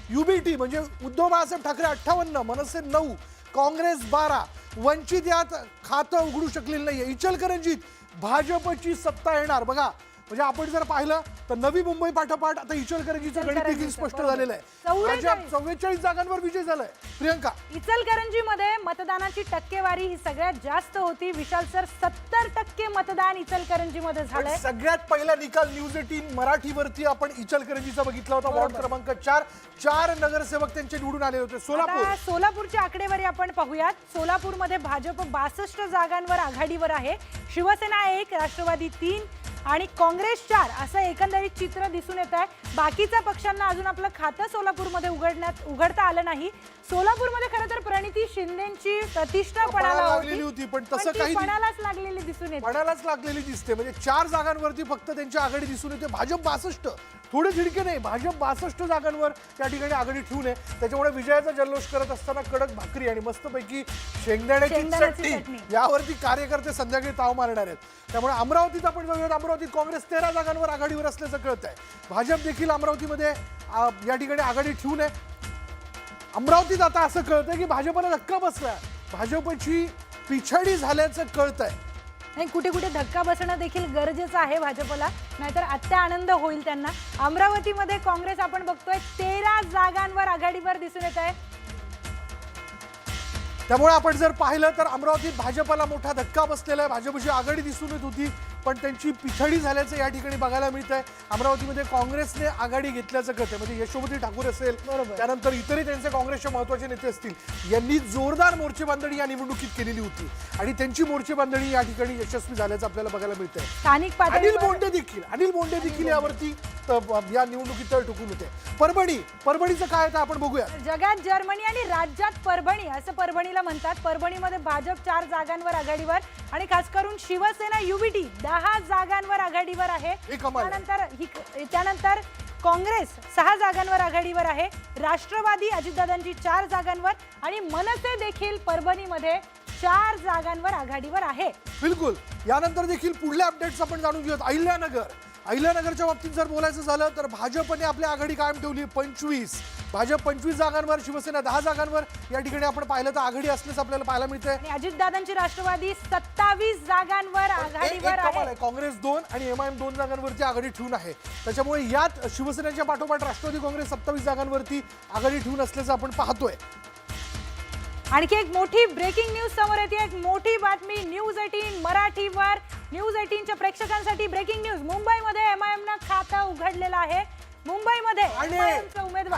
UBT म्हणजे उद्धव बाळासाहेब ठाकरे 58, मनसे 9, काँग्रेस 12, वंचित यात खातं उघडू शकलेलं नाहीये. इचलकरंजीत भाजपची सत्ता येणार बघा. म्हणजे आपण जर पाहिलं तर नवी मुंबई पाठोपाठ आता इचलकरंजीचं गणित देखील स्पष्ट झालेलं आहे. भाजप 44 जागांवर विजय झालाय. प्रियंका, इचलकरंजीमध्ये मतदानाची टक्केवारी ही सगळ्यात जास्त होती. विशाल सर, 70% मतदान इचलकरंजीमध्ये झालंय. सगळ्यात पहिला निकाल न्यूज 18 मराठीवरती आपण इचलकरंजीचा बघितला होता. वॉर्ड क्रमांक 4 नगरसेवक त्यांचे निवडून आले होते. सोलापूरची आकडेवारी आपण पाहूयात. सोलापूरमध्ये भाजप 62 जागांवर आघाडीवर आहे. शिवसेना 1, राष्ट्रवादी 3 आणि काँग्रेस 4 असं एकंदरीत चित्र दिसून येत आहे. बाकीच्या पक्षांना अजून आपलं खातं सोलापूरमध्ये उघडता आलं नाही. सोलापूरमध्ये खरं तर प्रणिती शिंदेची प्रतिष्ठा पणाला लागलेली होती, पण तसं काही पणालाच लागलेली दिसून येते. पणालाच लागलेली दिसते. म्हणजे 4 जागांवरती फक्त त्यांची आघाडी दिसून येते. भाजप 62, थोडे झिडके नाही, भाजप 62 जागांवर त्या ठिकाणी आघाडी ठेवून आहे. त्याच्यामुळे विजयाचा जल्लोष करत असताना कडक भाकरी आणि मस्तपैकी शेंगदाण्याची चटणी यावरती कार्यकर्ते संध्याकाळी ताव मारणार आहेत. त्यामुळे अमरावतीत आपण जाऊयात. अमरावतीत काँग्रेस 13 जागांवर आघाडीवर असल्याचं कळत आहे. भाजप देखील अमरावतीमध्ये या ठिकाणी आघाडी ठेवून आहे. अमरावतीत आता असं कळतंय की भाजपला धक्का बसला, भाजपची पिछाडी झाल्याचं कळतंय. नाही, कुठे कुठे धक्का बसणं देखील गरजेचं आहे भाजपला, नाहीतर अत्यानंद होईल त्यांना. अमरावतीमध्ये काँग्रेस आपण बघतोय 13 जागांवर आघाडीवर दिसून येत आहे. त्यामुळे आपण जर पाहिलं तर अमरावतीत भाजपला मोठा धक्का बसलेला आहे. भाजपची आघाडी दिसून येत होती, पण त्यांची पिछाडी झाल्याचं या ठिकाणी बघायला मिळत आहे. अमरावतीमध्ये काँग्रेसने आघाडी घेतल्याचं कळतंय. म्हणजे यशोमती ठाकूर असेल, त्यानंतर इतरही त्यांचे काँग्रेसचे महत्त्वाचे नेते असतील, यांनी जोरदार मोर्चेबांधणी या निवडणुकीत केलेली होती आणि त्यांची मोर्चेबांधणी या ठिकाणी यशस्वी झाल्याचं आपल्याला बघायला मिळतंय. स्थानिक पातळीवर अनिल बोंडे देखील यावरती या निवडणुकीत तळ ठोकून होते. परभणीचं काय आहे आपण बघूया. जगात जर्मनी आणि राज्यात परभणी असं परभणीला म्हणतात. परभणीमध्ये भाजप 4 जागांवर आघाडीवर आणि खास करून शिवसेना युबीटी 10 जागांवर आघाडीवर आहे. त्यानंतर काँग्रेस 6 जागांवर आघाडीवर आहे. राष्ट्रवादी अजितदादांची 4 जागांवर आणि मनसे देखील परभणीमध्ये 4 जागांवर आघाडीवर आहे. बिलकुल. यानंतर देखील पुढले अपडेट्स आपण जाणून घेऊयात. अहिल्यानगरच्या बाबतीत जर बोलायचं झालं तर भाजपने आपली आघाडी कायम ठेवली. 25 भाजप 25 जागांवर, शिवसेना 10 जागांवर या ठिकाणी आपण पाहिलं तर आघाडी असल्याचं आपल्याला पाहायला मिळतंय. अजितदादांची राष्ट्रवादी 27 जागांवर आघाडीवर आहे. काँग्रेस 2 आणि एमआयएम 2 जागांवरती आघाडी ठेवून आहे. त्याच्यामुळे यात शिवसेनेच्या पाठोपाठ राष्ट्रवादी काँग्रेस 27 जागांवरती आघाडी ठेवून असल्याचं आपण पाहतोय. आणखी एक मोठी ब्रेकिंग न्यूज समोर येते. एक मोठी बातमी न्यूज 18 मराठीवर. न्यूज 18च्या प्रेक्षकांसाठी ब्रेकिंग न्यूज. मुंबईमध्ये एमआयएमनं खातं उघडलेलं आहे. मुंबईमध्ये एमआयएमचा उमेदवार